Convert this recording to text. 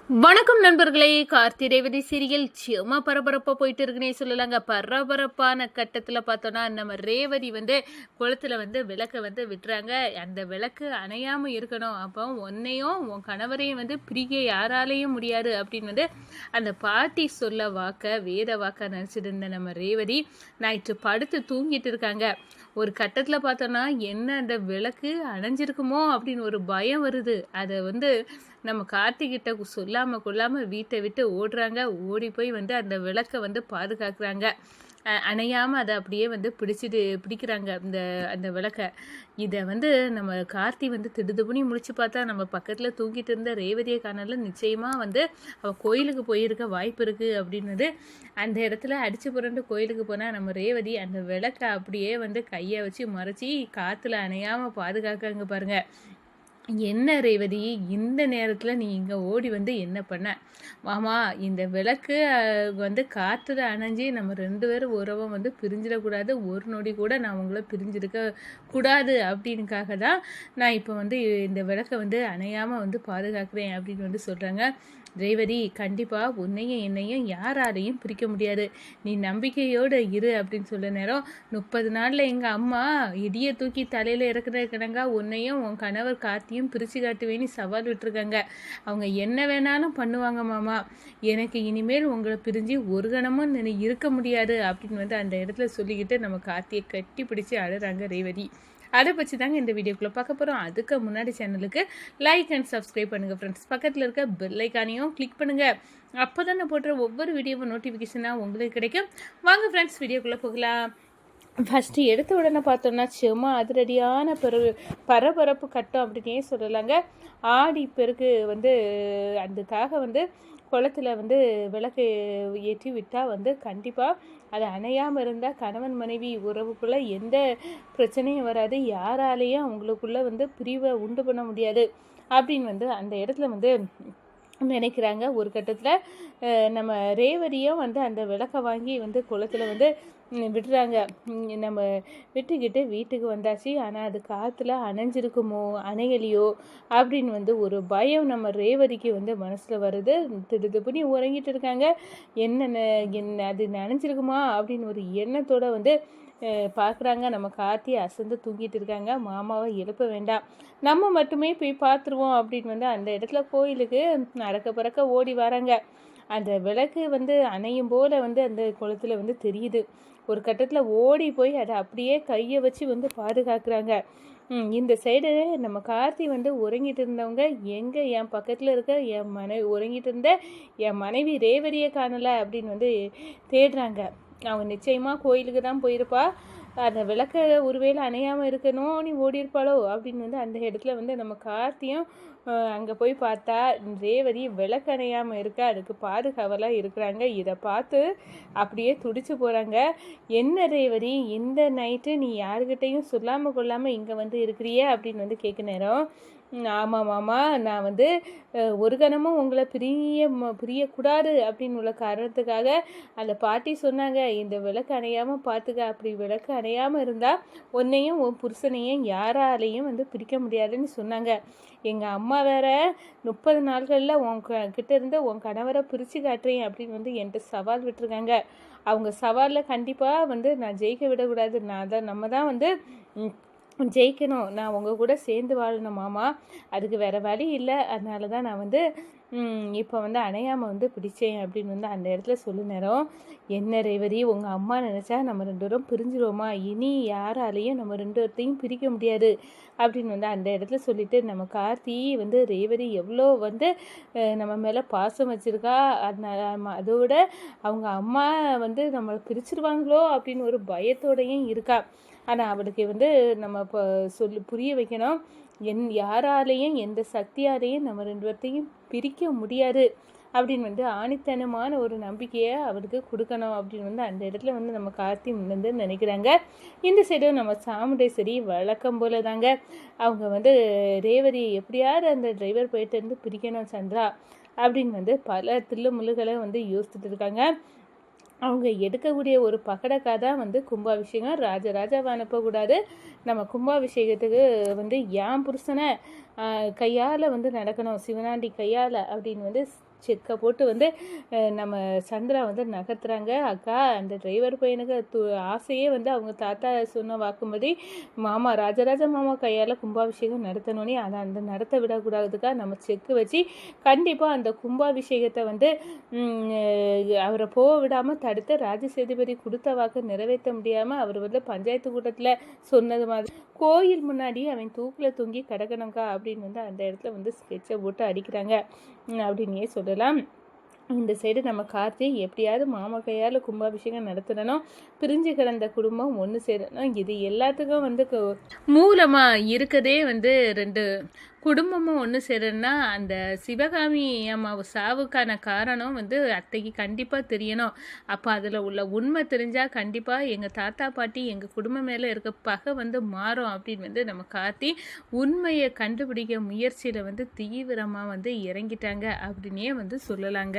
வணக்கம் நண்பர்களே. கார்த்தி ரேவதி சீரியல் சும்மா பரபரப்பாக போயிட்டு இருக்குன்னே சொல்லலாங்க. பரபரப்பான கட்டத்தில் பார்த்தோன்னா நம்ம ரேவதி குளத்தில் விளக்கை விட்டுறாங்க. அந்த விளக்கு அணையாமல் இருக்கணும், அப்போ உன்னையும் உன் கணவரையும் பிரிக்க யாராலையும் முடியாது அப்படின்னு அந்த பாட்டி சொல்ல வேத வாக்க நினச்சிட்டு இருந்த நம்ம ரேவதி நைட்டு படுத்து தூங்கிட்டு இருக்காங்க. ஒரு கட்டத்தில் பார்த்தோன்னா என்ன அந்த விளக்கு அணைஞ்சிருக்குமோ அப்படின்னு ஒரு பயம் வருது. அதை நம்ம கார்த்திகிட்ட சொல்லாமல் கொள்ளாமல் வீட்டை விட்டு ஓடுறாங்க. ஓடி போய் அந்த விளக்கை பாதுகாக்கிறாங்க. அணையாமல் அதை அப்படியே பிடிக்கிறாங்க அந்த விளக்கை. இதை நம்ம கார்த்தி திடுதுப்புனி முடிச்சு பார்த்தா நம்ம பக்கத்தில் தூங்கிட்டு இருந்த ரேவதியை காணல. நிச்சயமாக அவள் கோயிலுக்கு போயிருக்க வாய்ப்பு இருக்குது அப்படின்னு அந்த இடத்துல அடிச்சு புரண்டு கோயிலுக்கு போனால் நம்ம ரேவதி அந்த விளக்கை அப்படியே கையை வச்சு மறைச்சி காற்றுல அணையாமல் பாதுகாக்காங்க பாருங்கள். என்ன ரேவதி, இந்த நேரத்தில் நீ இங்கே ஓடி என்ன பண்ண? மாமா, இந்த விளக்கு காற்றுல அணைஞ்சி நம்ம ரெண்டு பேரும் உறவை பிரிஞ்சிடக்கூடாது. ஒரு நொடி கூட நான் உங்களை பிரிஞ்சிருக்க கூடாது அப்படின்னுக்காக தான் நான் இப்போ இந்த விளக்கை அணையாமல் பாதுகாக்கிறேன் அப்படின்னு சொல்கிறாங்க. ரேவதி, கண்டிப்பாக உன்னையும் என்னையும் யாராலையும் பிரிக்க முடியாது. நீ நம்பிக்கையோடு இரு அப்படின்னு சொல்ல நேரம் 30 நாளில் எங்கள் அம்மா இடியை தூக்கி தலையில் இறக்குற கிடங்கா உன்னையும் உன் கணவர் கார்த்தியும் பிரித்து காட்டுவேன்னு சவால் விட்டுருக்காங்க. அவங்க என்ன வேணாலும் பண்ணுவாங்க மாமா. எனக்கு இனிமேல் உங்களை பிரிஞ்சு ஒரு கணமும் இருக்க முடியாது அப்படின்னு அந்த இடத்துல சொல்லிக்கிட்டு நம்ம கார்த்தியை கட்டி பிடிச்சி அழுறாங்க ரேவதி. அதை பற்றி தாங்க இந்த வீடியோக்குள்ளே பார்க்க போகிறோம். அதுக்கு முன்னாடி சேனலுக்கு லைக் அண்ட் சப்ஸ்கிரைப் பண்ணுங்கள் ஃப்ரெண்ட்ஸ். பக்கத்தில் இருக்க பெல் ஐக்கானையும் கிளிக் பண்ணுங்கள். அப்போ தான் நான் போடுற ஒவ்வொரு வீடியோவும் நோட்டிஃபிகேஷனாக உங்களுக்கு கிடைக்கும். வாங்க ஃப்ரெண்ட்ஸ், வீடியோக்குள்ளே போகலாம். ஃபஸ்ட்டு எடுத்த உடனே பார்த்தோம்னா சும்மா அதிரடியான பரபரப்பு கட்டம் அப்படின்னே சொல்லலாங்க. ஆடி பெருக்கு அதுக்காக குளத்தில் விளக்கு ஏற்றி விட்டால் கண்டிப்பாக அது அணையாமல் இருந்தால் கணவன் மனைவி உறவுக்குள்ளே எந்த பிரச்சனையும் வராது. யாராலேயும் அவங்களுக்குள்ளே பிரிவை உண்டு பண்ண முடியாது அப்படின்னு அந்த இடத்துல நினைக்கிறாங்க. ஒரு கட்டத்தில் நம்ம ரேவதியும் அந்த விளக்கை வாங்கி குளத்தில் விடுறாங்க. நம்ம விட்டுக்கிட்டு வீட்டுக்கு வந்தாச்சு. ஆனால் அது காற்றுல அணைஞ்சிருக்குமோ அணையலையோ அப்படின்னு ஒரு பயம் நம்ம ரேவதிக்கு மனசில் வருது. திடுதுப்புனி உறங்கிட்டு இருக்காங்க. என்ன அது நனைஞ்சிருக்குமா அப்படின்னு ஒரு எண்ணத்தோடு பார்க்குறாங்க. நம்ம கார்த்தி அசந்து தூங்கிட்டு இருக்காங்க. மாமாவை எழுப்ப வேண்டாம், நம்ம மட்டுமே போய் பார்த்துருவோம் அப்படின்னு அந்த இடத்துல கோயிலுக்கு அறக்க பறக்க ஓடி வராங்க. அந்த விளக்கு அணையும் போல் அந்த குளத்தில் தெரியுது. ஒரு கட்டத்தில் ஓடி போய் அதை அப்படியே கையை வச்சு பாதுகாக்கிறாங்க. இந்த சைடு நம்ம கார்த்தி உறங்கிட்டு இருந்தவங்க எங்கே என் பக்கத்தில் இருக்க என் உறங்கிட்டு இருந்த என் மனைவி ரேவதியை காணலை அப்படின்னு தேடுறாங்க. அவங்க நிச்சயமாக கோயிலுக்கு தான் போயிருப்பா. அந்த விளக்கை ஒருவேளை அணையாமல் இருக்கணும் நீ ஓடி இருப்பாளோ அப்படின்னு அந்த இடத்துல நம்ம கார்த்தியும் அங்கே போய் பார்த்தா ரேவதி விளக்கு அணையாமல் இருக்க, அதுக்கு பாதுகாவலாக இருக்கிறாங்க. இதை பார்த்து அப்படியே துடிச்சு போகிறாங்க. என்ன ரேவதி, இந்த நைட்டு நீ யாருக்கிட்டையும் சொல்லாமல் கொள்ளாமல் இங்கே இருக்கிறியே அப்படின்னு கேட்க நேரம், ஆமாம் மாமா, நான் ஒரு கணமும் உங்களை பிரியக்கூடாது அப்படின்னு உள்ள காரணத்துக்காக அந்த பாட்டி சொன்னாங்க, இந்த விளக்கு அணையாமல் பார்த்துக்க. அப்படி விளக்கு அணையாமல் இருந்தால் உன்னையும் உன் புருஷனையும் யாராலையும் பிரிக்க முடியாதுன்னு சொன்னாங்க. எங்கள் அம்மா வேற 30 நாள்களில் கிட்ட இருந்து உன் கணவரை பிரித்து காட்டுறேன் அப்படின்னு என்கிட்ட சவால் விட்டுருக்காங்க. அவங்க சவாலில் கண்டிப்பாக நான் ஜெயிக்க விடக்கூடாது. நம்ம தான் ஜெயிக்கணும். நான் உங்கள் கூட சேர்ந்து வாழணும் மாமா. அதுக்கு வேறு வழி இல்லை. அதனால தான் நான் இப்போ அணையாமல் பிடிச்சேன் அப்படின்னு அந்த இடத்துல சொல்லு நேரம், என்ன ரேவதி, உங்கள் அம்மா நினச்சா நம்ம 2 பேரும் பிரிஞ்சிருவோமா? இனி யாராலையும் நம்ம 2 பேர்த்தையும் பிரிக்க முடியாது அப்படின்னு அந்த இடத்துல சொல்லிவிட்டு நம்ம கார்த்தி ரேவதி எவ்வளோ நம்ம மேலே பாசம் வச்சுருக்கா, அதோட அவங்க அம்மா நம்மளை பிரிச்சிருவாங்களோ அப்படின்னு ஒரு பயத்தோடையும் இருக்கா. ஆனால் அவளுக்கு நம்ம இப்போ புரிய வைக்கணும், யாராலையும் எந்த சக்தியாலையும் நம்ம 2 பேர்த்தையும் பிரிக்க முடியாது அப்படின்னு ஆணித்தனமான ஒரு நம்பிக்கையை அவருக்கு கொடுக்கணும் அப்படின்னு அந்த இடத்துல நம்ம கார்த்தி நினைக்கிறாங்க. இந்த சைடு நம்ம சாமுண்டேஸ்வரி வழக்கம் போல தாங்க அவங்க ரேவதி எப்படியாவது அந்த டிரைவர் போயிட்டு பிரிக்கணும் சந்திரா அப்படின்னு பல தில்லு முள்ளுகளை யோசிச்சுட்டு இருக்காங்க. அவங்க எடுக்கக்கூடிய ஒரு பகடக்கா தான் கும்பாபிஷேகம். ராஜராஜாவை அனுப்பக்கூடாது, நம்ம கும்பாபிஷேகத்துக்கு என் புருஷனை கையால் நடக்கணும், சிவனாண்டி கையால் அப்படின்னு செக்கை போட்டு வந்து நம்ம சந்திரா வந்து நகர்த்துறாங்க. அக்கா அந்த டிரைவர் பையனுக்கு ஆசையே வந்து அவங்க தாத்தா சொன்ன வாக்கும்படி மாமா ராஜராஜ மாமா கையால் கும்பாபிஷேகம் நடத்தணுன்னே அதை அந்த நடத்த விடக்கூடாதுக்கா நம்ம செக்கு வச்சு கண்டிப்பாக அந்த கும்பாபிஷேகத்தை வந்து அவரை போக விடாமல் தடுத்து ராஜசேதுபதி கொடுத்த வாக்கு நிறைவேற்ற முடியாமல் அவர் வந்து பஞ்சாயத்து கூட்டத்தில் சொன்னது மாதிரி கோயில் முன்னாடி அவன் தூக்கில் தொங்கி கிடக்கணுங்க்கா அப்படின்னு வந்து அந்த இடத்துல வந்து ஸ்கெட்சை போட்டு அடிக்கிறாங்க அப்படின்னே சொல்லலாம். இந்த சைடு நம்ம கார்த்தி எப்படியாவது மாமா கையால் கும்பாபிஷேகம் நடத்தணும், பிரிஞ்சு கிடந்த குடும்பம் ஒன்று சேரணும். இது எல்லாத்துக்கும் வந்து மூலமாக இருக்கதே வந்து 2 குடும்பமும் ஒன்று சேரணும்னா அந்த சிவகாமி அம்மா சாவுக்கான காரணம் வந்து அத்தைக்கு கண்டிப்பாக தெரியணும். அப்போ அதில் உள்ள உண்மை தெரிஞ்சால் கண்டிப்பாக எங்கள் தாத்தா பாட்டி எங்கள் குடும்பம் மேலே இருக்க பகை வந்து மாறும் அப்படின்னு வந்து நம்ம கார்த்தி உண்மையை கண்டுபிடிக்க முயற்சியில் வந்து தீவிரமாக வந்து இறங்கிட்டாங்க அப்படின்னே வந்து சொல்லலாங்க.